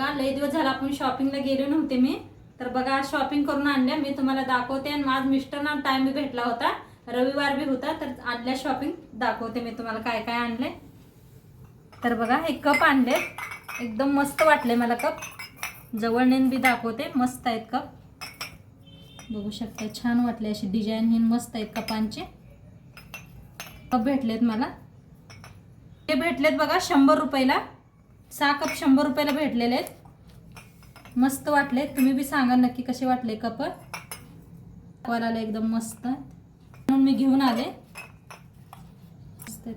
बघा लई दिवस झाला आपण शॉपिंगला गेलो नव्हते मी, तर बघा आज शॉपिंग करून आणल्या मी तुम्हाला दाखवते. आणि माझ मिस्टरना टाइम बी भेटला होता, रविवार बी होता, तर आणल्या शॉपिंग दाखवते मी तुम्हाला काय काय आणले. तर बघा हे कप आणले, एकदम मस्त वाटले मला कप. जवळ नेऊन बी दाखवते, मस्त आहेत कप, बघू शकता छान वाटले. अशी डिझाईन ही मस्त आहेत कपांचे. कप भेटलेत मला, ते भेटलेत बघा 100 रुपयाला. 6 कप 100 रुपयाला भेटलेले आहेत. मस्त वाटले, तुम्ही बी सांगा नक्की कसे वाटले कप. वाला एकदम मस्त म्हणून मी घेऊन आले.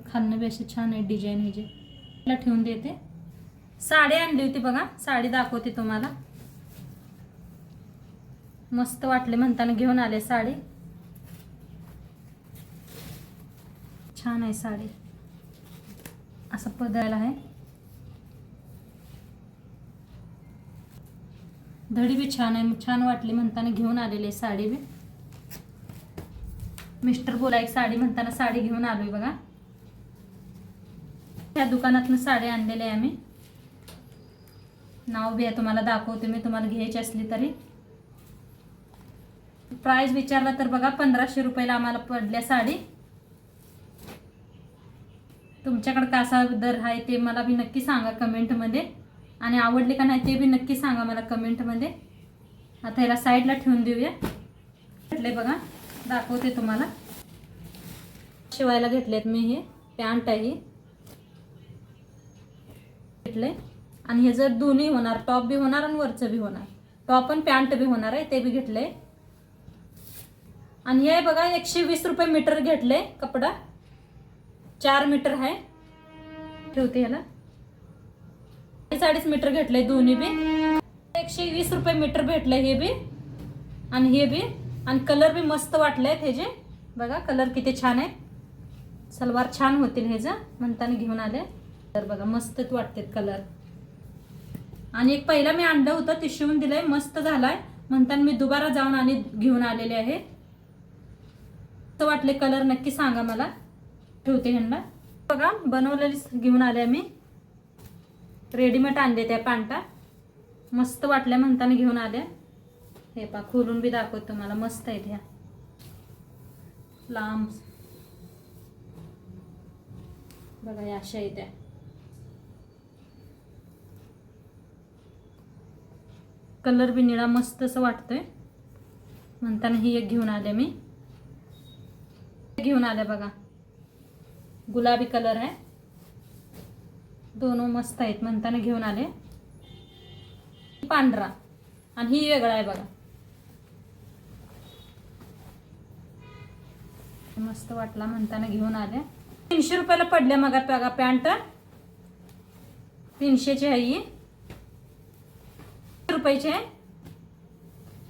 खालनं बी असे छान आहे डिझाईन. हे जे ठेवून देते. साडी आणली होती बघा, साडी दाखवते तुम्हाला. मस्त वाटले म्हणताना घेऊन आले साडी. छान आहे साडी, असं पदराला आहे. धडी बी छान आहे, छान वाटली म्हणताना घेऊन आलेली साडी बी. मिस्टर बोला एक साडी म्हणताना साडी घेऊन आलोय बघा. त्या दुकानातून साडी आणलेली आहे आम्ही. नाव बी तुम्हाला दाखवते मी, तुम्हाला घ्यायची असली तरी. प्राइस विचारला तर बघा 1500 रुपयाला आम्हाला पडल्या साडी. तुमच्याकडे कसा दर आहे ते मला बी नक्की सांगा कमेंटमध्ये. आणि आवडले का नाही ते बी नक्की सांगा मला कमेंटमध्ये. आता ह्याला साईडला ठेवून देऊया. घेतले बघा, दाखवते तुम्हाला. शिवायला घेतलेत मी. हे पॅन्ट आहे घेतले. आणि हे जर दोन्ही होणार, टॉप बी होणार आणि वरचं बी होणार. टॉप आणि पॅन्ट बी होणार आहे, ते बी घेतले. आणि हे बघा 120 रुपये मीटर घेतले कपडा. 4 मीटर आहे. ठेवते ह्याला. 40 मीटर घेतले दोन्ही बी. 120 रुपये मीटर भेटले हे बी आणि हे बी. आणि कलर बी मस्त वाटलेत हे जे बघा, कलर किती छान आहे. सलवार छान होतील हे जे म्हणताना घेऊन आले. तर बघा मस्तच वाटतात कलर. आणि एक पहिला मी आणलं होतं ते शिवून दिलंय, मस्त झालाय म्हणताना मी दुबारा जाऊन आणि घेऊन आलेले आहे. तर वाटले कलर नक्की सांगा मला. ठेवते ह्यांना. बघा बनवलेली घेऊन आले मी. रेडीमेड आणले त्या पॅन्टा. मस्त वाटल्या म्हणताना घेऊन आले. हे पा खोलून बी दाखवतो तुम्हाला. मस्त आहेत ह्या, लांब बघा या अशा आहेत त्या. कलर बी निळा मस्त असं वाटतोय म्हणताना ही एक घेऊन आले मी. घेऊन आले बघा, गुलाबी कलर आहे. दोनों मस्त आहेत म्हणताना घेऊन आले. पांढरा आणि ही वेगळा आहे बघा. मस्त वाटला म्हणताना घेऊन आले. 300 रुपयाला पडले मग बघा पॅन्ट. 300ची आहे ही. रुपयाचे आहे.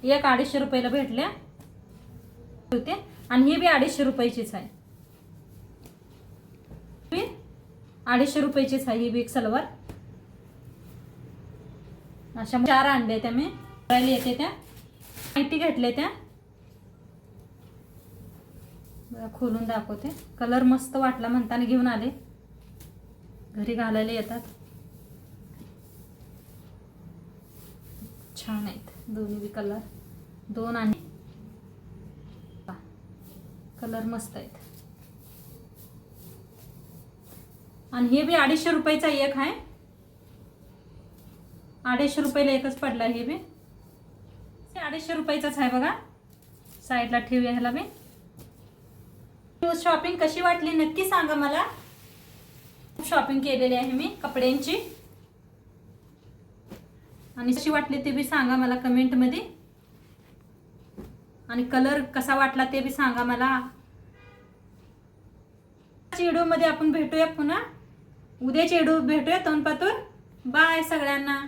एक 250 रुपयाला भेटल्या होते. आणि ही बी 250 रुपयाचीच आहे. 250 रुपयाचीच आहे ही बी एक सलवार. अशा 4 आणल्या त्या मी. येते त्या माहिती घेतले त्या. खोलून दाखवते. कलर मस्त वाटला म्हणताना घेऊन आले. घरी घालायला येतात. छान आहेत दोन्ही बी कलर. 2 आणि कलर मस्त आहेत. आणि हे बी 250 रुपयाचा एक आहे. 250 रुपयाला एकच पडला. हे बी 250 रुपयाचाच आहे बघा. साईडला ठेवूया ह्याला बी. शॉपिंग कशी वाटली नक्की सांगा मला. शॉपिंग केलेली आहे मी कपड्यांची. आणि कशी वाटली ते बी सांगा मला कमेंट मध्ये. आणि कलर कसा वाटला ते बी सांगा मला. व्हिडिओ मध्ये आपण भेटूया पुन्हा. उद्याच्या व्हिडिओ भेटूया. तोंडपातूर बाय सगळ्यांना.